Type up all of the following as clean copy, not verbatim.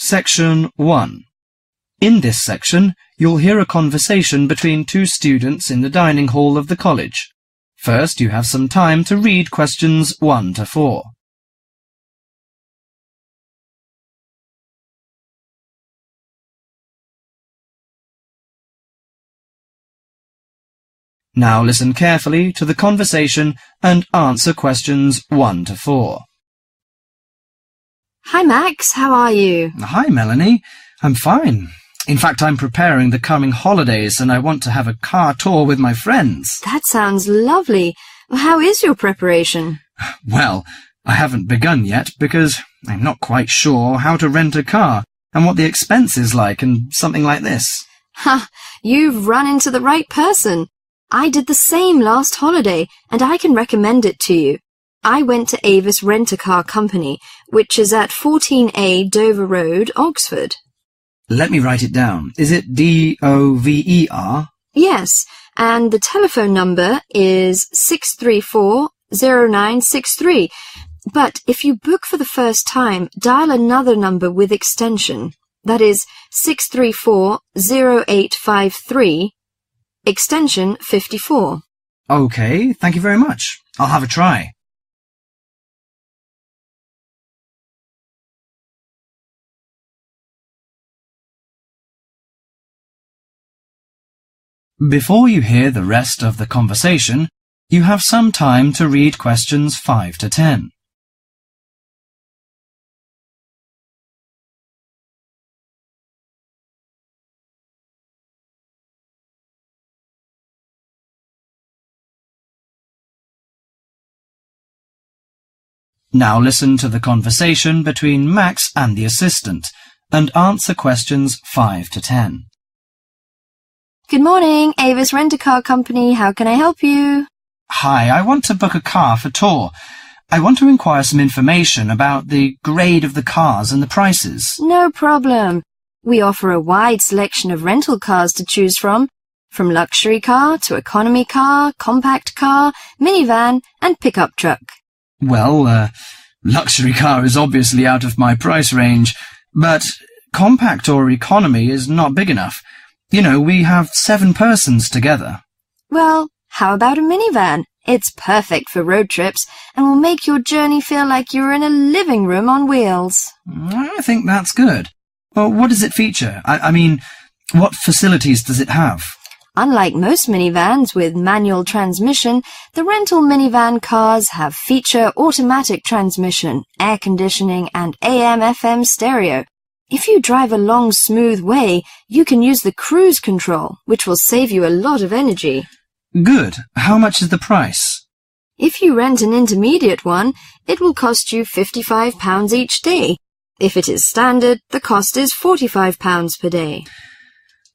Section 1. In this section, you'll hear a conversation between two students in the dining hall of the college. First, you have some time to read questions 1 to 4. Now listen carefully to the conversation and answer questions 1 to 4. Hi Max, how are you? Hi Melanie, I'm fine. In fact, I'm preparing the coming holidays and I want to have a car tour with my friends. That sounds lovely. How is your preparation? Well, I haven't begun yet because I'm not quite sure how to rent a car and what the expense is like and something like this. Ha! You've run into the right person. I did the same last holiday and I can recommend it to you. I went to Avis Rent-A-Car Company, which is at 14A Dover Road, Oxford. Let me write it down. Is it D-O-V-E-R? Yes, and the telephone number is 634-0963. But if you book for the first time, dial another number with extension. That is 634-0853, extension 54. Okay, thank you very much. I'll have a try. Before you hear the rest of the conversation, you have some time to read questions 5 to 10. Now listen to the conversation between Max and the assistant and answer questions 5 to 10. Good morning, Avis Rent-A-Car Company. How can I help you? Hi, I want to book a car for tour. I want to inquire some information about the grade of the cars and the prices. No problem. We offer a wide selection of rental cars to choose from luxury car to economy car, compact car, minivan, and pickup truck. Well, luxury car is obviously out of my price range, but compact or economy is not big enough. You know, we have 7 persons together. Well, how about a minivan? It's perfect for road trips and will make your journey feel like you're in a living room on wheels. I think that's good. Well, what does it feature? I mean, what facilities does it have? Unlike most minivans with manual transmission, the rental minivan cars have feature automatic transmission, air conditioning, and AM/FM stereo. If you drive a long, smooth way, you can use the cruise control, which will save you a lot of energy. Good. How much is the price? If you rent an intermediate one, it will cost you £55 each day. If it is standard, the cost is £45 per day.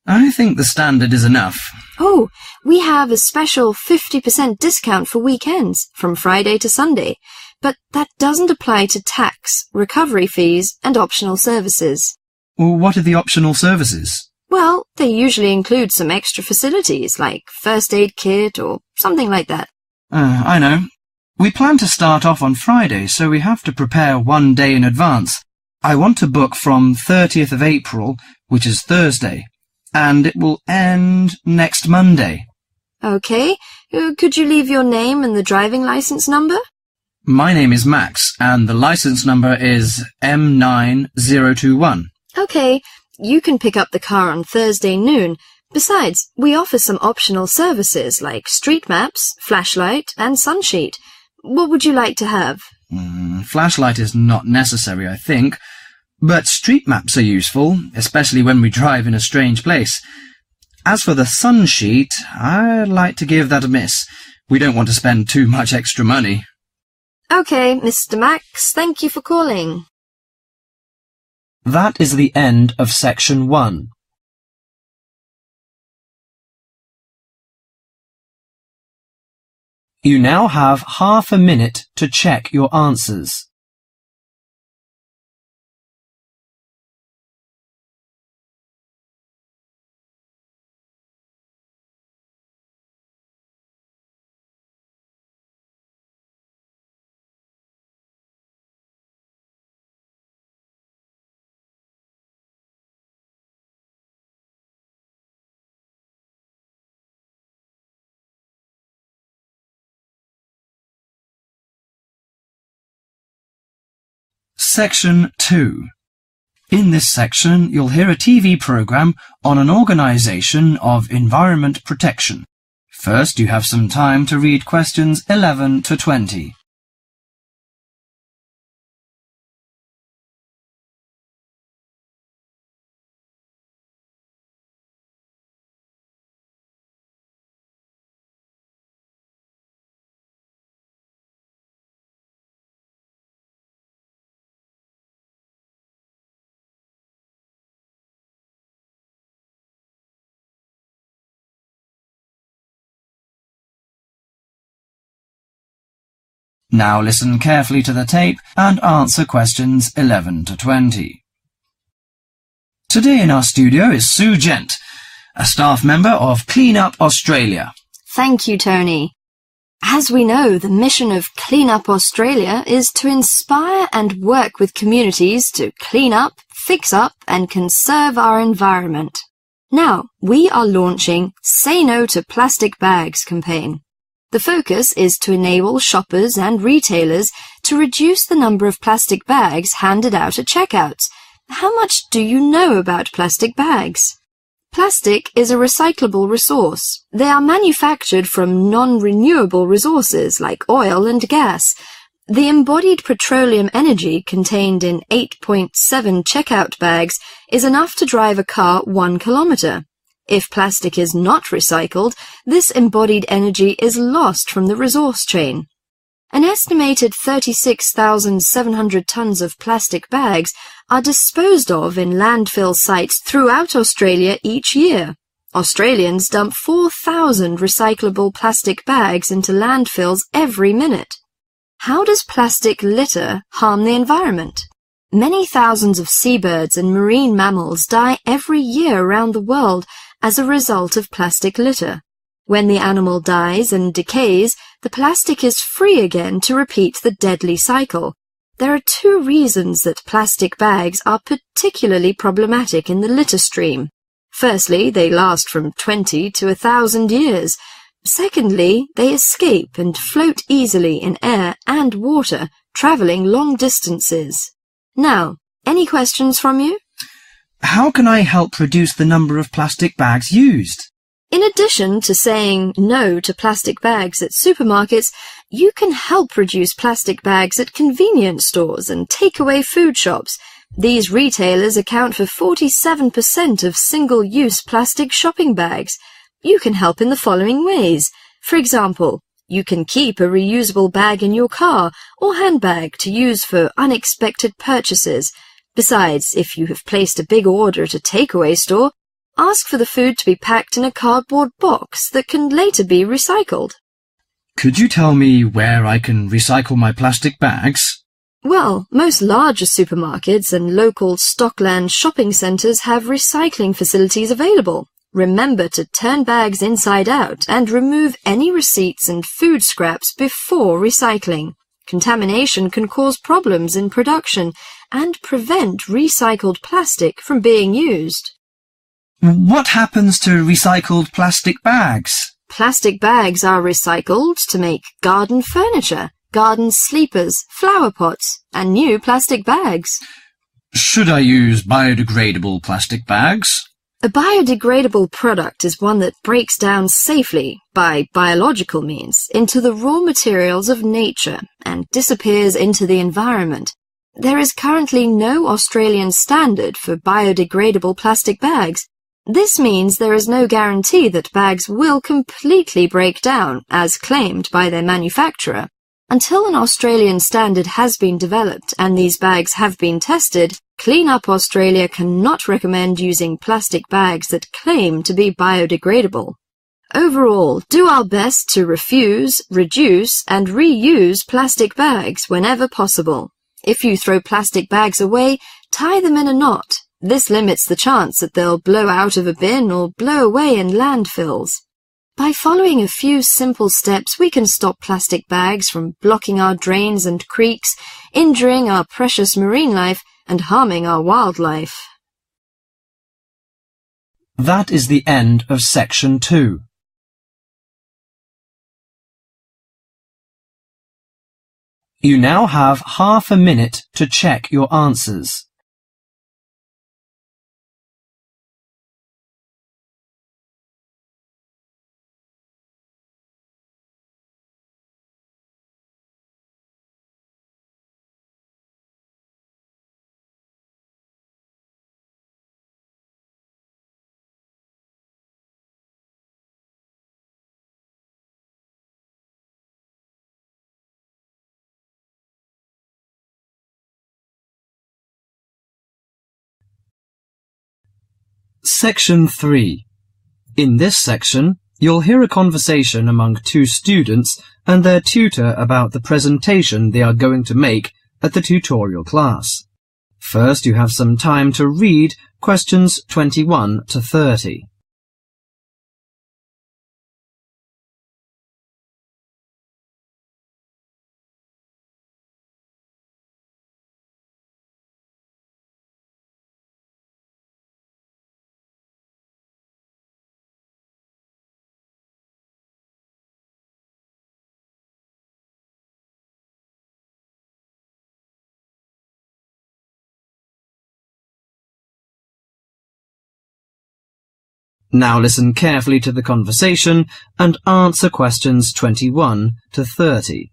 I think the standard is enough. Oh, we have a special 50% discount for weekends, from Friday to Sunday. But that doesn't apply to tax, recovery fees, and optional services. Well, what are the optional services? Well, they usually include some extra facilities, like first aid kit or something like that. I know. We plan to start off on Friday, so we have to prepare 1 day in advance. I want to book from 30th of April, which is Thursday, and it will end next Monday. Okay. Could you leave your name and the driving license number? My name is Max, and the license number is M9021. Okay, you can pick up the car on Thursday noon. Besides, we offer some optional services like street maps, flashlight, and sunsheet. What would you like to have? Flashlight is not necessary, I think, but street maps are useful, especially when we drive in a strange place. As for the sunsheet, I'd like to give that a miss. We don't want to spend too much extra money. Okay, Mr. Max, thank you for calling. That is the end of section 1. You now have half a minute to check your answers. Section 2. In this section, you'll hear a TV program on an organisation of environment protection. First, you have some time to read questions 11 to 20. Now listen carefully to the tape and answer questions 11 to 20. Today in our studio is Sue Gent, a staff member of Clean Up Australia. Thank you, Tony. As we know, the mission of Clean Up Australia is to inspire and work with communities to clean up, fix up and conserve our environment. Now, we are launching Say No to Plastic Bags campaign. The focus is to enable shoppers and retailers to reduce the number of plastic bags handed out at checkouts. How much do you know about plastic bags? Plastic is a recyclable resource. They are manufactured from non-renewable resources like oil and gas. The embodied petroleum energy contained in 8.7 checkout bags is enough to drive a car 1 kilometre. If plastic is not recycled, this embodied energy is lost from the resource chain. An estimated 36,700 tonnes of plastic bags are disposed of in landfill sites throughout Australia each year. Australians dump 4,000 recyclable plastic bags into landfills every minute. How does plastic litter harm the environment? Many thousands of seabirds and marine mammals die every year around the world as a result of plastic litter. When the animal dies and decays, the plastic is free again to repeat the deadly cycle. There are 2 reasons that plastic bags are particularly problematic in the litter stream. Firstly, they last from 20 to 1,000 years. Secondly, they escape and float easily in air and water, travelling long distances. Now, any questions from you? How can I help reduce the number of plastic bags used? In addition to saying no to plastic bags at supermarkets, you can help reduce plastic bags at convenience stores and takeaway food shops. These retailers account for 47% of single-use plastic shopping bags. You can help in the following ways. For example, you can keep a reusable bag in your car or handbag to use for unexpected purchases. Besides, if you have placed a big order at a takeaway store, ask for the food to be packed in a cardboard box that can later be recycled. Could you tell me where I can recycle my plastic bags? Well, most larger supermarkets and local Stockland shopping centres have recycling facilities available. Remember to turn bags inside out and remove any receipts and food scraps before recycling. Contamination can cause problems in production and prevent recycled plastic from being used. What happens to recycled plastic bags? Plastic bags are recycled to make garden furniture, garden sleepers, flower pots, and new plastic bags. Should I use biodegradable plastic bags? A biodegradable product is one that breaks down safely, by biological means, into the raw materials of nature and disappears into the environment. There is currently no Australian standard for biodegradable plastic bags. This means there is no guarantee that bags will completely break down, as claimed by their manufacturer. Until an Australian standard has been developed and these bags have been tested, Clean Up Australia cannot recommend using plastic bags that claim to be biodegradable. Overall, do our best to refuse, reduce, and reuse plastic bags whenever possible. If you throw plastic bags away, tie them in a knot. This limits the chance that they'll blow out of a bin or blow away in landfills. By following a few simple steps, we can stop plastic bags from blocking our drains and creeks, injuring our precious marine life, and harming our wildlife. That is the end of Section 2. You now have half a minute to check your answers. Section 3. In this section, you'll hear a conversation among two students and their tutor about the presentation they are going to make at the tutorial class. First, you have some time to read questions 21 to 30. Now listen carefully to the conversation and answer questions 21 to 30.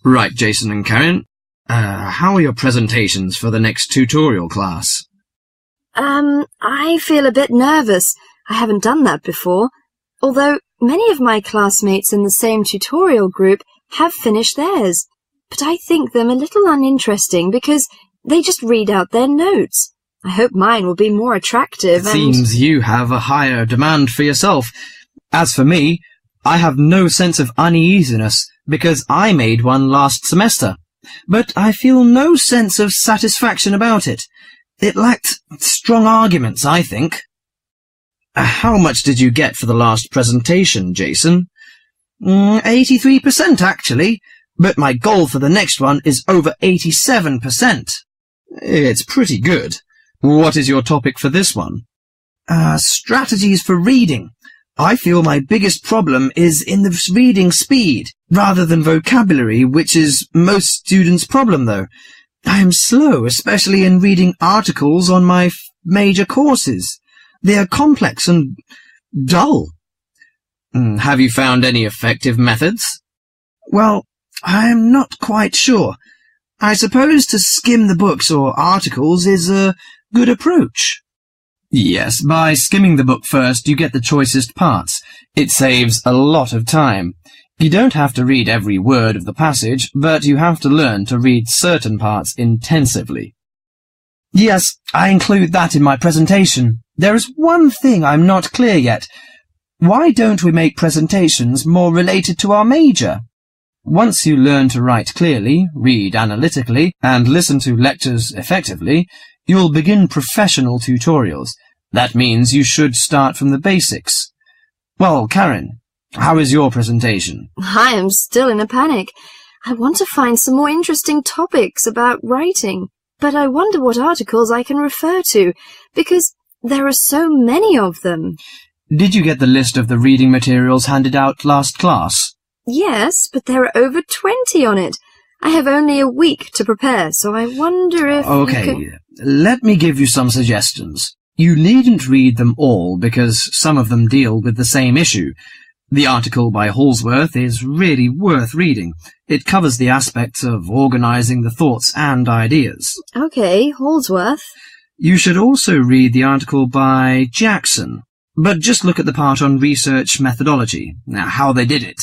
Right, Jason and Karen. How are your presentations for the next tutorial class? I feel a bit nervous. I haven't done that before. Although many of my classmates in the same tutorial group have finished theirs. But I think them a little uninteresting because they just read out their notes. I hope mine will be more attractive. It seems you have a higher demand for yourself. As for me, I have no sense of uneasiness because I made one last semester. But I feel no sense of satisfaction about it. It lacked strong arguments, I think. How much did you get for the last presentation, Jason? 83% actually, but my goal for the next one is over 87%. It's pretty good. What is your topic for this one? Strategies for reading. I feel my biggest problem is in the reading speed, rather than vocabulary, which is most students' problem, though. I am slow, especially in reading articles on my major courses. They are complex and dull. Have you found any effective methods? Well, I am not quite sure. I suppose to skim the books or articles is a good approach. Yes, by skimming the book first, you get the choicest parts. It saves a lot of time. You don't have to read every word of the passage, but you have to learn to read certain parts intensively. Yes, I include that in my presentation. There is one thing I'm not clear yet. Why don't we make presentations more related to our major? Once you learn to write clearly, read analytically, and listen to lectures effectively, you'll begin professional tutorials. That means you should start from the basics. Well, Karen, how is your presentation? I am still in a panic. I want to find some more interesting topics about writing, but I wonder what articles I can refer to, because there are so many of them. Did you get the list of the reading materials handed out last class? Yes, but there are over 20 on it. I have only a week to prepare, so I wonder if Okay, let me give you some suggestions. You needn't read them all, because some of them deal with the same issue. The article by Holsworth is really worth reading. It covers the aspects of organizing the thoughts and ideas. Okay, Holsworth. You should also read the article by Jackson, but just look at the part on research methodology, how they did it.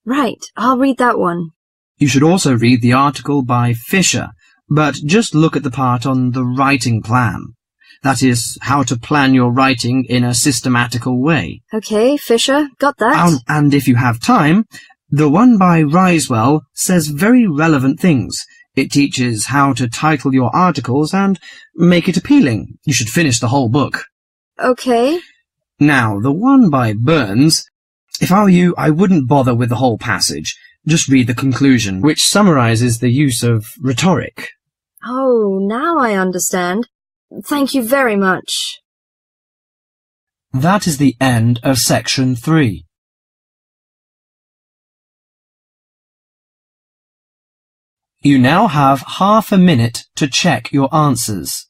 Right, I'll read that one. You should also read the article by Fisher, but just look at the part on the writing plan. That is, how to plan your writing in a systematical way. Okay, Fisher, got that. And if you have time, the one by Risewell says very relevant things. It teaches how to title your articles and make it appealing. You should finish the whole book. Okay. Now, the one by Burns, if I were you, I wouldn't bother with the whole passage. Just read the conclusion, which summarizes the use of rhetoric. Oh, now I understand. Thank you very much. That is the end of section 3. You now have half a minute to check your answers.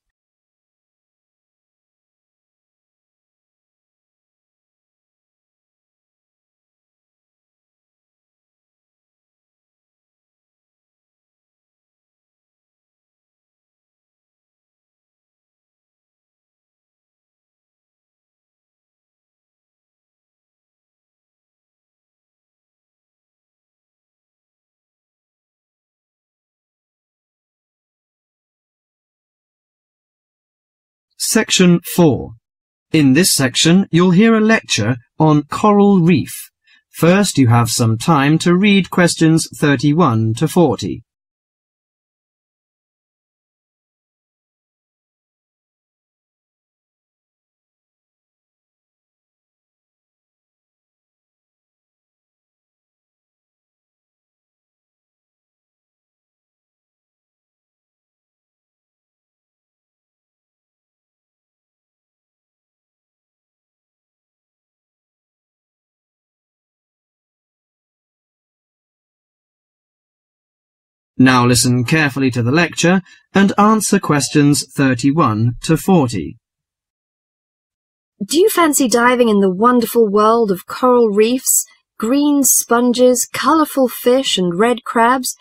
Section 4. In this section, you'll hear a lecture on coral reef. First, you have some time to read questions 31 to 40. Now listen carefully to the lecture and answer questions 31 to 40. Do you fancy diving in the wonderful world of coral reefs, green sponges, colourful fish and red crabs?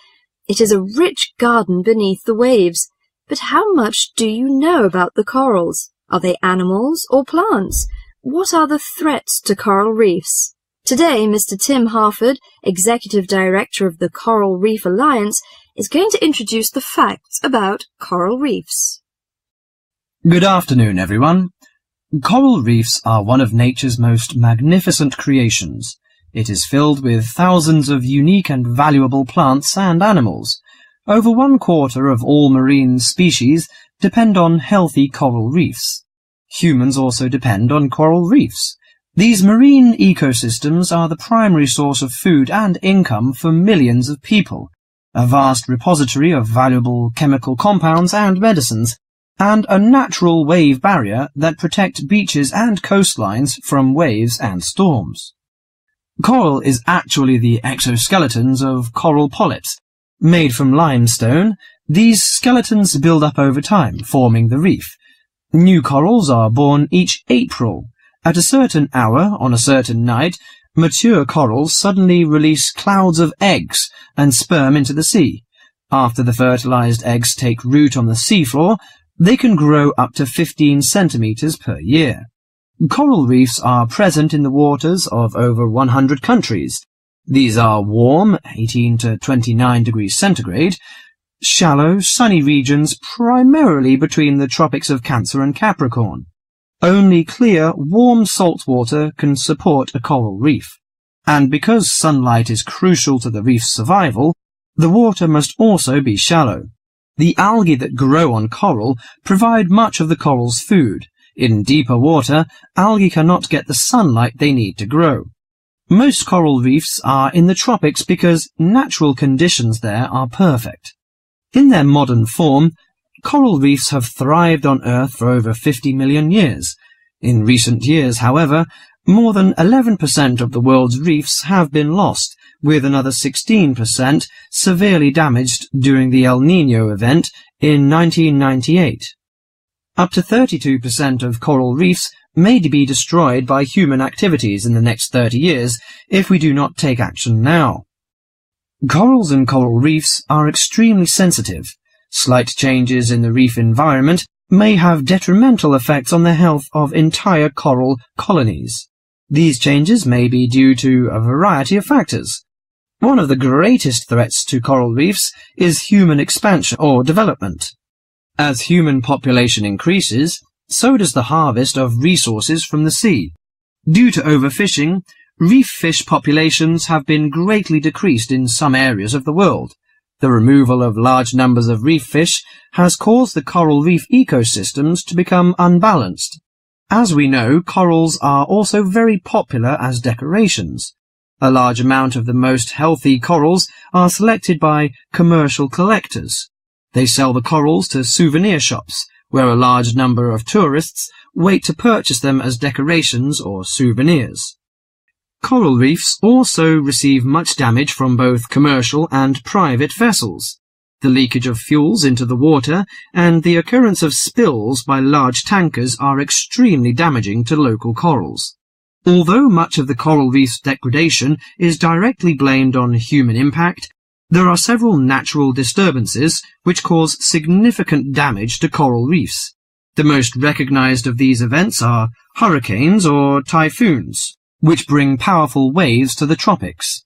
It is a rich garden beneath the waves. But how much do you know about the corals? Are they animals or plants? What are the threats to coral reefs? Today, Mr. Tim Harford, Executive Director of the Coral Reef Alliance, is going to introduce the facts about coral reefs. Good afternoon, everyone. Coral reefs are one of nature's most magnificent creations. It is filled with thousands of unique and valuable plants and animals. Over 1/4 of all marine species depend on healthy coral reefs. Humans also depend on coral reefs. These marine ecosystems are the primary source of food and income for millions of people, a vast repository of valuable chemical compounds and medicines, and a natural wave barrier that protect beaches and coastlines from waves and storms. Coral is actually the exoskeletons of coral polyps. Made from limestone, these skeletons build up over time, forming the reef. New corals are born each April. At a certain hour, on a certain night, mature corals suddenly release clouds of eggs and sperm into the sea. After the fertilized eggs take root on the seafloor, they can grow up to 15 centimeters per year. Coral reefs are present in the waters of over 100 countries. These are warm, 18 to 29 degrees centigrade, shallow, sunny regions primarily between the tropics of Cancer and Capricorn. Only clear, warm salt water can support a coral reef. And because sunlight is crucial to the reef's survival, the water must also be shallow. The algae that grow on coral provide much of the coral's food. In deeper water, algae cannot get the sunlight they need to grow. Most coral reefs are in the tropics because natural conditions there are perfect. In their modern form, coral reefs have thrived on Earth for over 50 million years. In recent years, however, more than 11% of the world's reefs have been lost, with another 16% severely damaged during the El Niño event in 1998. Up to 32% of coral reefs may be destroyed by human activities in the next 30 years if we do not take action now. Corals and coral reefs are extremely sensitive. Slight changes in the reef environment may have detrimental effects on the health of entire coral colonies. These changes may be due to a variety of factors. One of the greatest threats to coral reefs is human expansion or development. As human population increases, so does the harvest of resources from the sea. Due to overfishing, reef fish populations have been greatly decreased in some areas of the world. The removal of large numbers of reef fish has caused the coral reef ecosystems to become unbalanced. As we know, corals are also very popular as decorations. A large amount of the most healthy corals are selected by commercial collectors. They sell the corals to souvenir shops, where a large number of tourists wait to purchase them as decorations or souvenirs. Coral reefs also receive much damage from both commercial and private vessels. The leakage of fuels into the water and the occurrence of spills by large tankers are extremely damaging to local corals. Although much of the coral reef's degradation is directly blamed on human impact, there are several natural disturbances which cause significant damage to coral reefs. The most recognized of these events are hurricanes or typhoons, which bring powerful waves to the tropics.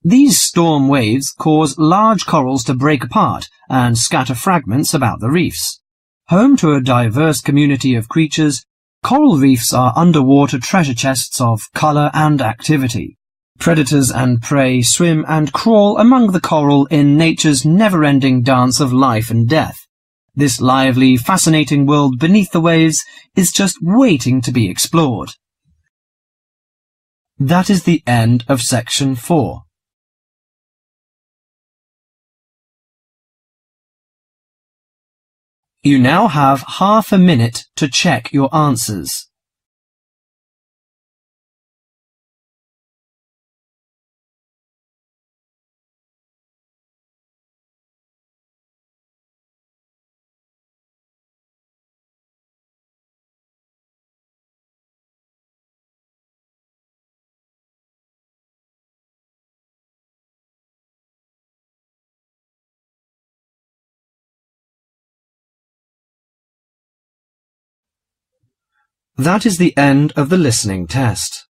These storm waves cause large corals to break apart and scatter fragments about the reefs. Home to a diverse community of creatures, coral reefs are underwater treasure chests of colour and activity. Predators and prey swim and crawl among the coral in nature's never-ending dance of life and death. This lively, fascinating world beneath the waves is just waiting to be explored. That is the end of section 4. You now have half a minute to check your answers. That is the end of the listening test.